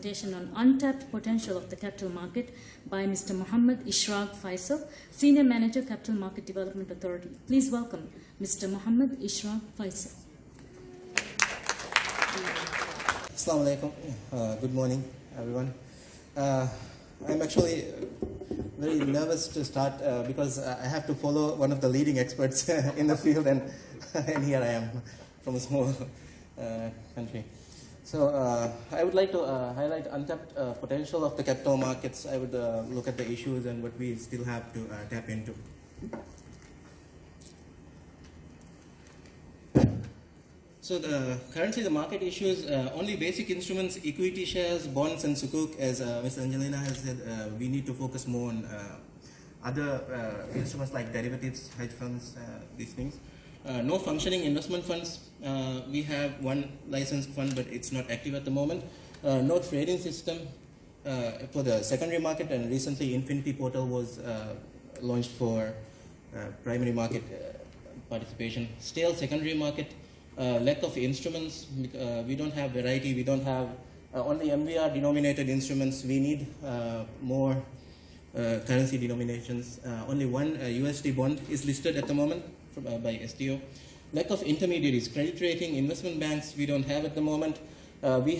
presentation on untapped potential of the capital market by Mr. Mohamed Ishraq Faisal, Senior Manager, Capital Market Development Authority. Please welcome Mr. Mohamed Ishraq Faisal. Assalamu alaikum. Good morning, everyone. I'm actually very nervous to start because I have to follow one of the leading experts in the field, and here I am from a small country. So I would like to highlight untapped potential of the capital markets. I would look at the issues and what we still have to tap into. So currently the market issues only basic instruments, equity shares, bonds and sukuk. As Ms. Angelina has said, we need to focus more on other instruments like derivatives, hedge funds, these things. No functioning investment funds. We have one licensed fund, but it's not active at the moment. No trading system for the secondary market, and recently Infinity Portal was launched for primary market participation. Stale secondary market. Lack of instruments. We don't have variety. We don't have only MVR denominated instruments. We need more currency denominations. Only one USD bond is listed at the moment by STO. Lack of intermediaries, credit rating, investment banks. We don't have at the moment. We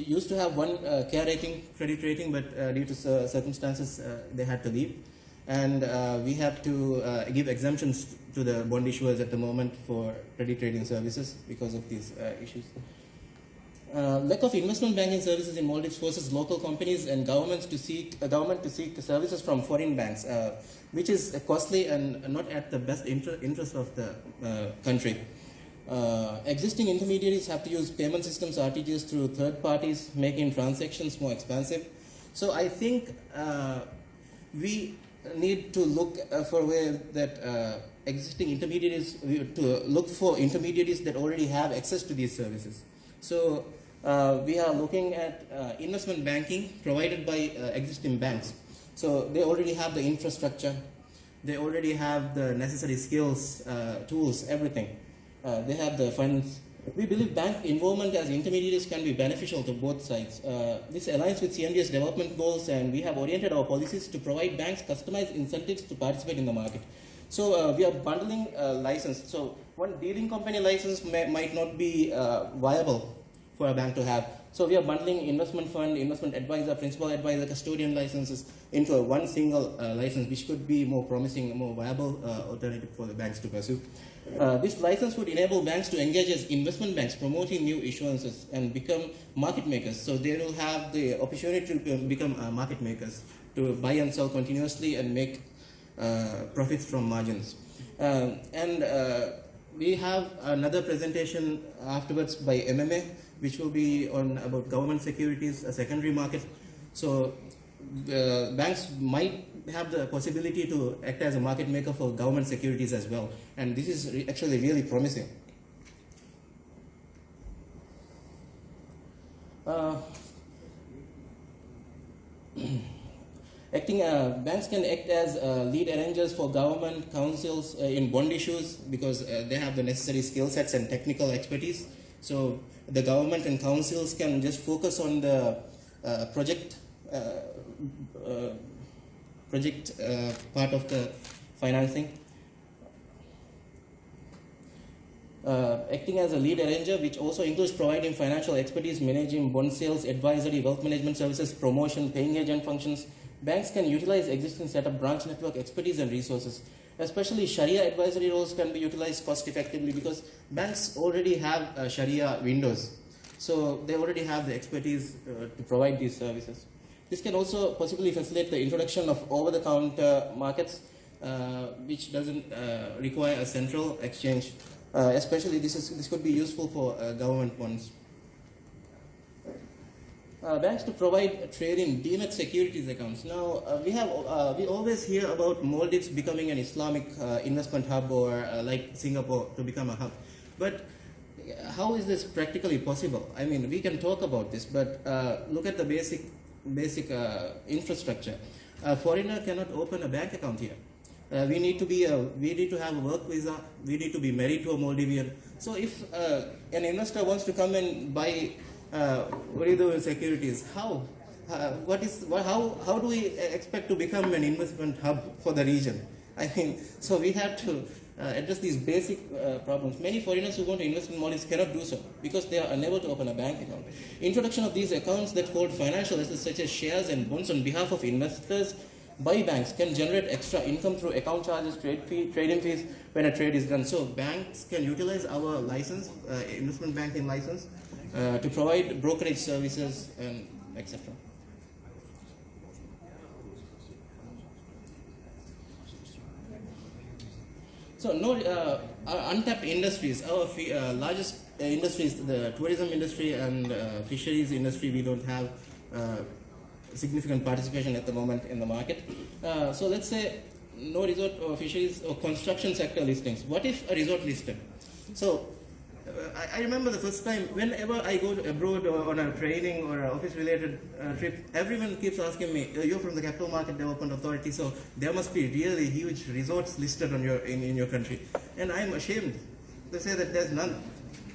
used to have one care rating, credit rating, but due to circumstances, they had to leave. And we have to give exemptions to the bond issuers at the moment for credit rating services because of these issues. Lack of investment banking services in Maldives forces local companies and government to seek services from foreign banks, which is costly and not at the best interest of the country. Existing intermediaries have to use payment systems, RTGS, through third parties, making transactions more expensive. So I think we need to look for a way that existing intermediaries, to look for intermediaries that already have access to these services. So we are looking at investment banking provided by existing banks. So they already have the infrastructure, they already have the necessary skills, tools, everything. They have the funds. We believe bank involvement as intermediaries can be beneficial to both sides. This aligns with CMDA's development goals, and we have oriented our policies to provide banks customized incentives to participate in the market. So we are bundling license. So one dealing company license might not be viable for a bank to have. So we are bundling investment fund, investment advisor, principal advisor, custodian licenses into one single license, which could be more promising, more viable alternative for the banks to pursue. This license would enable banks to engage as investment banks, promoting new issuances and become market makers. So they will have the opportunity to become market makers, to buy and sell continuously and make profits from margins. We have another presentation afterwards by MMA, which will be on about government securities, a secondary market. So banks might have the possibility to act as a market maker for government securities as well. And this is actually really promising. Banks can act as lead arrangers for government councils in bond issues because they have the necessary skill sets and technical expertise. So the government and councils can just focus on the project part of the financing. Acting as a lead arranger, which also includes providing financial expertise, managing bond sales, advisory, wealth management services, promotion, paying agent functions. Banks can utilize existing setup, branch network expertise and resources. Especially Sharia advisory roles can be utilized cost effectively because banks already have Sharia windows. So they already have the expertise to provide these services. This can also possibly facilitate the introduction of over-the-counter markets, which doesn't require a central exchange. Especially this could be useful for government bonds. Banks to provide trading demat securities accounts. Now we always hear about Maldives becoming an Islamic investment hub, or like Singapore to become a hub. But how is this practically possible? I mean, we can talk about this, but look at the basic infrastructure. A foreigner cannot open a bank account here. We need to have a work visa. We need to be married to a Maldivian. So if an investor wants to come and buy what do you do with securities? How? How do we expect to become an investment hub for the region? I mean, so we have to address these basic problems. Many foreigners who want to invest in Maldives cannot do so because they are unable to open a bank account. Introduction of these accounts that hold financial assets such as shares and bonds on behalf of investors by banks can generate extra income through account charges, trading fees when a trade is done. So banks can utilize our license, investment banking license, to provide brokerage services and etc. So untapped industries, our largest industries, the tourism industry and fisheries industry, we don't have significant participation at the moment in the market. So let's say no resort or fisheries or construction sector listings. What if a resort listed? So I remember the first time, whenever I go abroad or on a training or an office-related trip, everyone keeps asking me, "You're from the Capital Market Development Authority, so there must be really huge resorts listed on in your country." And I'm ashamed to say that there's none,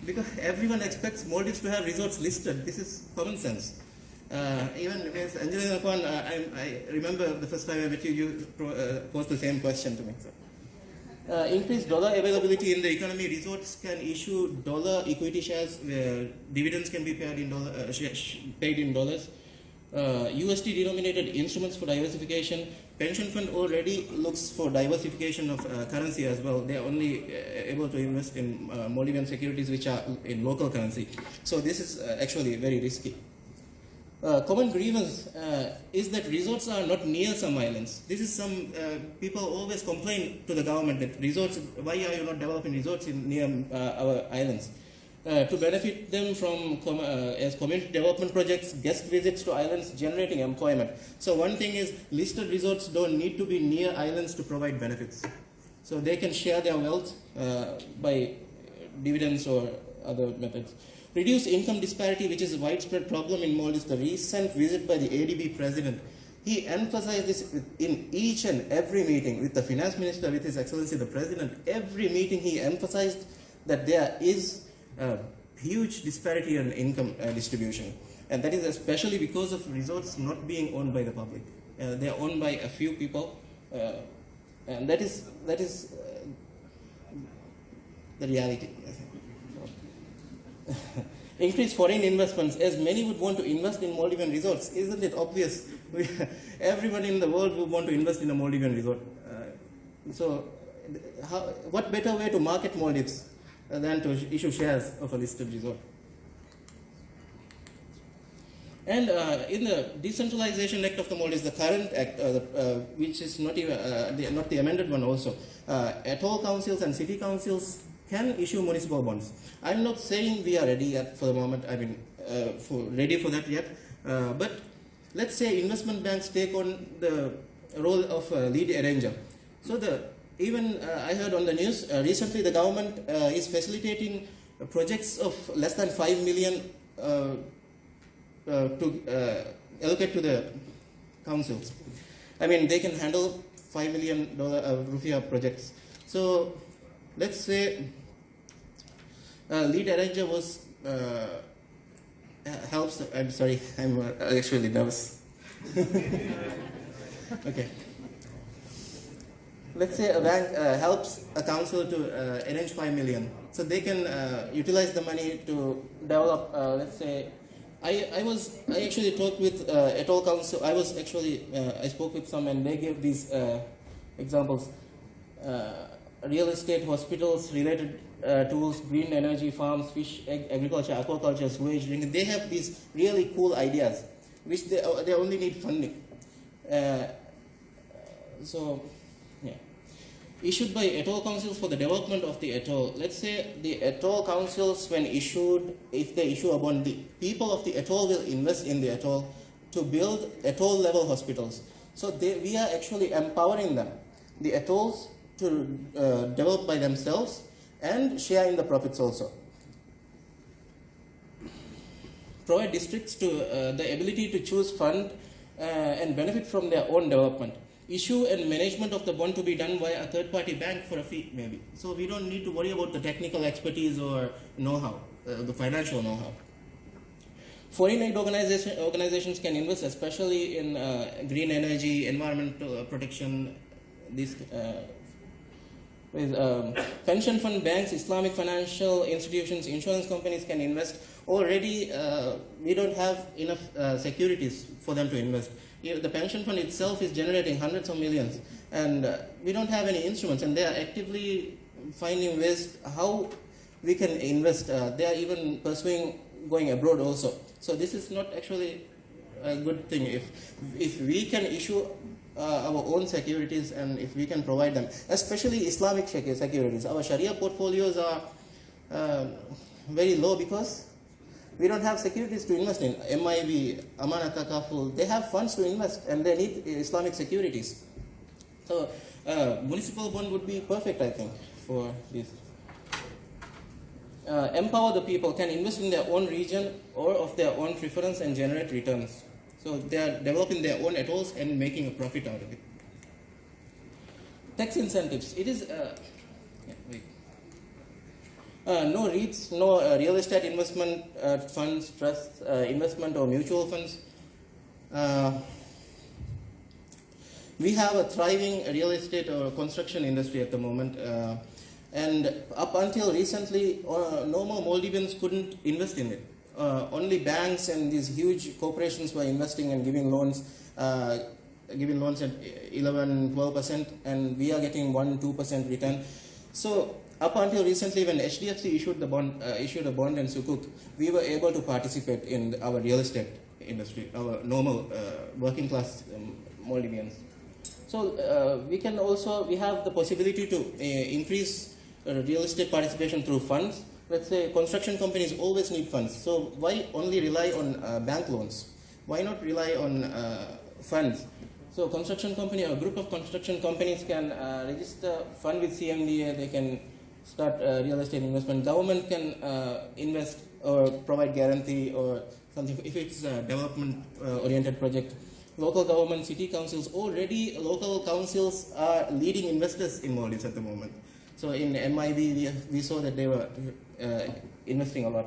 because everyone expects Maldives to have resorts listed. This is common sense. Even Ms. Angelina Kwan, I remember the first time I met you, you posed the same question to me. So. Increased dollar availability in the economy. Resorts can issue dollar equity shares where dividends can be paid in dollars. USD denominated instruments for diversification. Pension fund already looks for diversification of currency as well. They are only able to invest in Maldivian securities which are in local currency. So this is actually very risky. Common grievance is that resorts are not near some islands. This is some people always complain to the government that resorts, why are you not developing resorts near our islands? To benefit them from as community development projects, guest visits to islands, generating employment. So one thing is listed resorts don't need to be near islands to provide benefits. So they can share their wealth by dividends or other methods. Reduce income disparity, which is a widespread problem in Maldives. The recent visit by the ADB president, he emphasized this in each and every meeting with the finance minister, with His Excellency the President. Every meeting he emphasized that there is a huge disparity in income distribution. And that is especially because of resorts not being owned by the public. They are owned by a few people. And that is the reality. Increase foreign investments, as many would want to invest in Maldivian resorts. Isn't it obvious? Everyone in the world would want to invest in a Maldivian resort. So what better way to market Maldives than to issue shares of a listed resort? And in the Decentralization Act of the Maldives, the current act, which is not even not the amended one also, atoll councils and city councils can issue municipal bonds. I'm not saying we are ready yet for the moment, I mean, ready for that yet, but let's say investment banks take on the role of lead arranger. So I heard on the news, recently the government is facilitating projects of less than 5 million to allocate to the councils. I mean, they can handle $5 million rupiah projects. So let's say lead arranger was helps. I'm sorry, I'm actually nervous. Okay. Let's say a bank helps a council to arrange 5 million, so they can utilize the money to develop. Let's say I actually talked with atoll council. I spoke with some, and they gave these examples: real estate, hospitals, related tools, green energy, farms, fish, egg, agriculture, aquaculture, sewage, drinking. They have these really cool ideas, which they only need funding. So, yeah. Issued by atoll councils for the development of the atoll. Let's say the atoll councils, when issued, if they issue a bond, the people of the atoll will invest in the atoll to build atoll level hospitals. So we are actually empowering them, the atolls, to develop by themselves and share in the profits also. Provide districts to the ability to choose fund and benefit from their own development. Issue and management of the bond to be done by a third-party bank for a fee, maybe. So we don't need to worry about the technical expertise or know-how, the financial know-how. Foreign aid organizations can invest especially in green energy, environmental protection, these with pension fund, banks, Islamic financial institutions, insurance companies can invest. Already, we don't have enough securities for them to invest. The pension fund itself is generating hundreds of millions, and we don't have any instruments, and they are actively finding ways how we can invest. They are even pursuing going abroad also. So this is not actually a good thing. If we can issue our own securities, and if we can provide them, especially Islamic securities. Our Sharia portfolios are very low because we don't have securities to invest in. MIB, Amanat Takaful, they have funds to invest and they need Islamic securities. So municipal bond would be perfect, I think, for this. Empower the people, can invest in their own region or of their own preference and generate returns. So they are developing their own atolls and making a profit out of it. Tax incentives. It is no REITs, no real estate investment funds, trusts, investment or mutual funds. We have a thriving real estate or construction industry at the moment. And up until recently, normal Maldivians couldn't invest in it. Only banks and these huge corporations were investing and giving loans at 11-12%, and we are getting 1-2% return. So up until recently, when HDFC issued a bond in Sukuk, we were able to participate in our real estate industry, our normal working class Maldivians. So we have the possibility to increase real estate participation through funds. Let's say construction companies always need funds. So why only rely on bank loans? Why not rely on funds? So construction company, a group of construction companies can register fund with CMDA. They can start real estate investment. Government can invest or provide guarantee or something if it's a development oriented project. Local government, city councils, already local councils are leading investors in Maldives at the moment. So in MIB, we saw that they were investing a lot.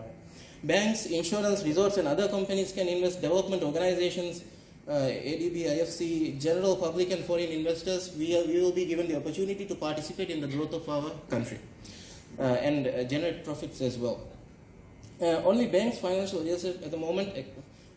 Banks, insurance, resorts, and other companies can invest. Development organizations, ADB, IFC, general public and foreign investors, we will be given the opportunity to participate in the growth of our country and generate profits as well. Only banks, financial resources at the moment,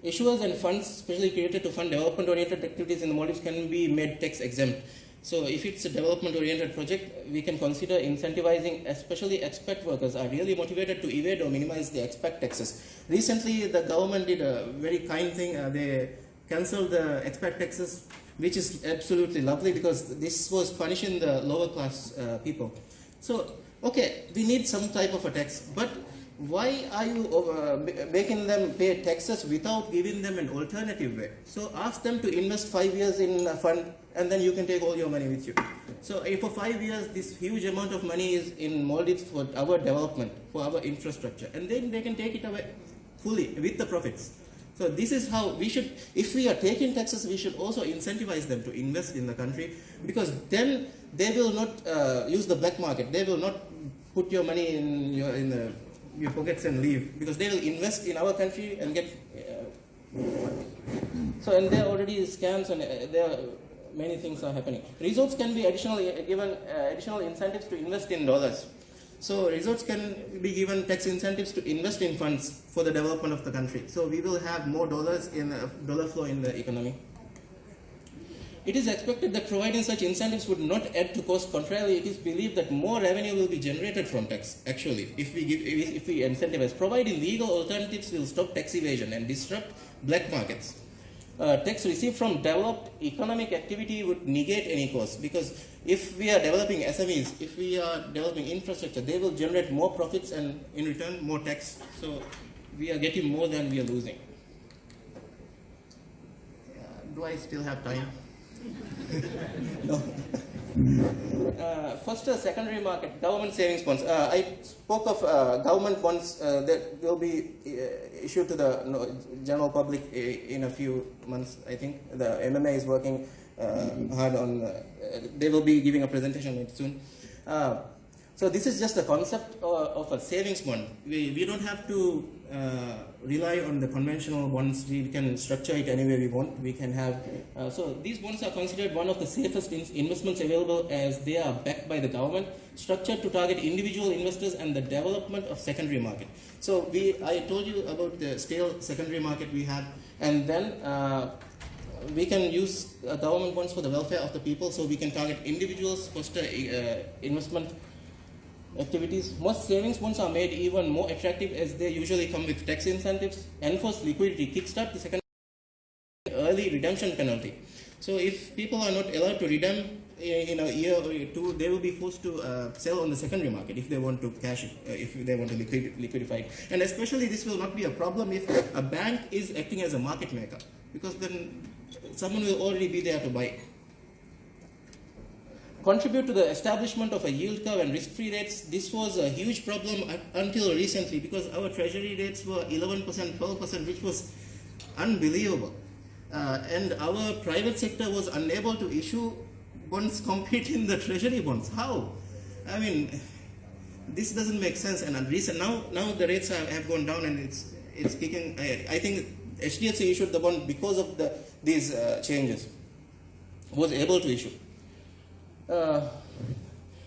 issuers and funds specially created to fund development-oriented activities in the Maldives can be made tax exempt. So if it's a development-oriented project, we can consider incentivizing, especially expat workers are really motivated to evade or minimize the expat taxes. Recently, the government did a very kind thing. They cancelled the expat taxes, which is absolutely lovely because this was punishing the lower class people. So, okay, we need some type of a tax, but why are you making them pay taxes without giving them an alternative way? So ask them to invest 5 years in a fund and then you can take all your money with you. So if for 5 years this huge amount of money is in Maldives for our development, for our infrastructure, and then they can take it away fully with the profits. So this is how we should, if we are taking taxes, we should also incentivize them to invest in the country, because then they will not use the black market. They will not put your money in your pockets and leave, because they will invest in our country and get so, and there are already scams and there are many things are happening. Resorts can be additionally given additional incentives to invest in dollars. So resorts can be given tax incentives to invest in funds for the development of the country. So we will have more dollars in dollar flow in the economy. It is expected that providing such incentives would not add to cost. Contrarily, it is believed that more revenue will be generated from tax, actually, if we incentivize. Providing legal alternatives will stop tax evasion and disrupt black markets. Tax received from developed economic activity would negate any cost, because if we are developing SMEs, if we are developing infrastructure, they will generate more profits and in return more tax. So we are getting more than we are losing. Do I still have time? No. First, secondary market, government savings bonds. I spoke of government bonds that will be issued to the general public in a few months. I think the MMA is working hard on. They will be giving a presentation on it soon. So this is just the concept of a savings bond. We don't have to rely on the conventional bonds. We can structure it any way we want. We can have, so these bonds are considered one of the safest investments available, as they are backed by the government, structured to target individual investors and the development of secondary market. So I told you about the stale secondary market we have, and then we can use government bonds for the welfare of the people, so we can target individuals, foster investment activities. Most savings bonds are made even more attractive, as they usually come with tax incentives, enforced liquidity, kickstart the second, early redemption penalty. So if people are not allowed to redeem in a year or two, they will be forced to sell on the secondary market if they want to cash it, if they want to liquidify it. And especially this will not be a problem if a bank is acting as a market maker, because then someone will already be there to buy it. Contribute to the establishment of a yield curve and risk-free rates. This was a huge problem until recently, because our treasury rates were 11%, 12%, which was unbelievable. And our private sector was unable to issue bonds competing the treasury bonds. How? I mean, this doesn't make sense. And now the rates have gone down, and it's kicking. I think HDFC issued the bond because of these changes. Was able to issue.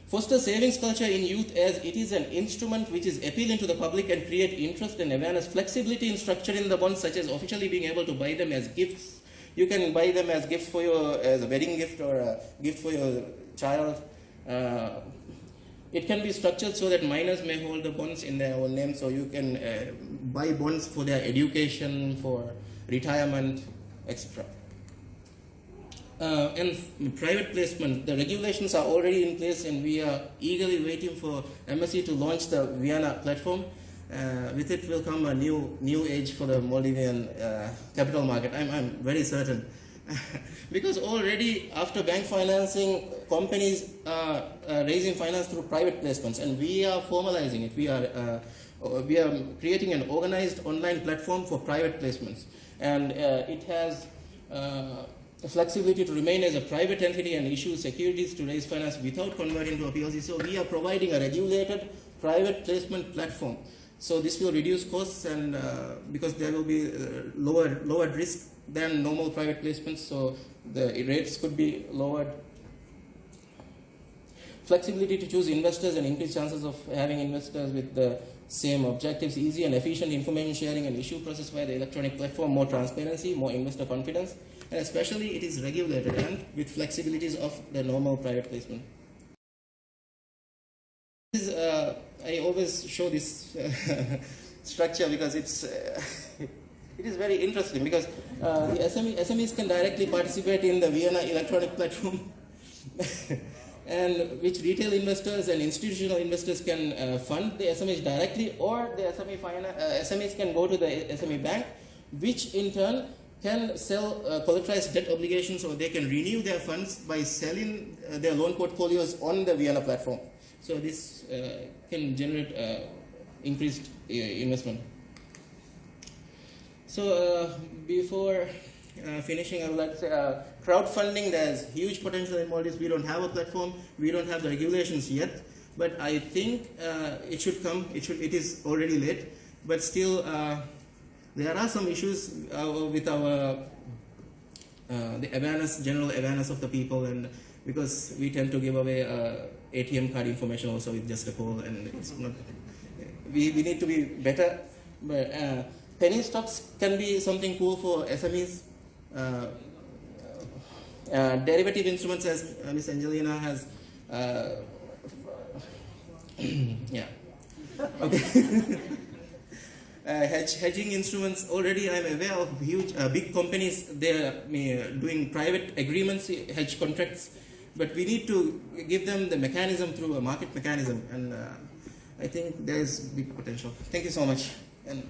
Foster savings culture in youth, as it is an instrument which is appealing to the public and create interest and awareness. Flexibility in structuring the bonds, such as officially being able to buy them as gifts. You can buy them as gifts as a wedding gift or a gift for your child. It can be structured so that minors may hold the bonds in their own name, so you can buy bonds for their education, for retirement, etc. And private placement, the regulations are already in place, and we are eagerly waiting for embassy to launch the Vienna platform. With it will come a new age for the Maldivian capital market. I'm very certain. Because already after bank financing, companies are raising finance through private placements, and we are formalizing it. We are creating an organized online platform for private placements, and it has flexibility to remain as a private entity and issue securities to raise finance without converting to a PLC. So we are providing a regulated private placement platform. So this will reduce costs, and because there will be lower risk than normal private placements, so the rates could be lowered. Flexibility to choose investors and increase chances of having investors with the same objectives. Easy and efficient information sharing and issue process via the electronic platform. More transparency, more investor confidence, and especially it is regulated and with flexibilities of the normal private placement. This is, I always show this structure because it is very interesting, because the SMEs can directly participate in the Vienna electronic platform, and which retail investors and institutional investors can fund the SMEs directly, or the SMEs can go to the SME bank, which in turn can sell collateralized debt obligations, or they can renew their funds by selling their loan portfolios on the Vienna platform. So this can generate increased investment. So before finishing, I would like to say crowdfunding, there's huge potential in Maldives. We don't have a platform, we don't have the regulations yet, but I think it should come. It is already late, but still there are some issues with our the awareness, general awareness of the people, and because we tend to give away ATM card information also with just a call, and it's not. We need to be better. But penny stocks can be something cool for SMEs. Derivative instruments, as Ms. Angelina has. Yeah. Okay. Hedging instruments, already I'm aware of huge, big companies, they are doing private agreements, hedge contracts, but we need to give them the mechanism through a market mechanism, and I think there is big potential. Thank you so much. And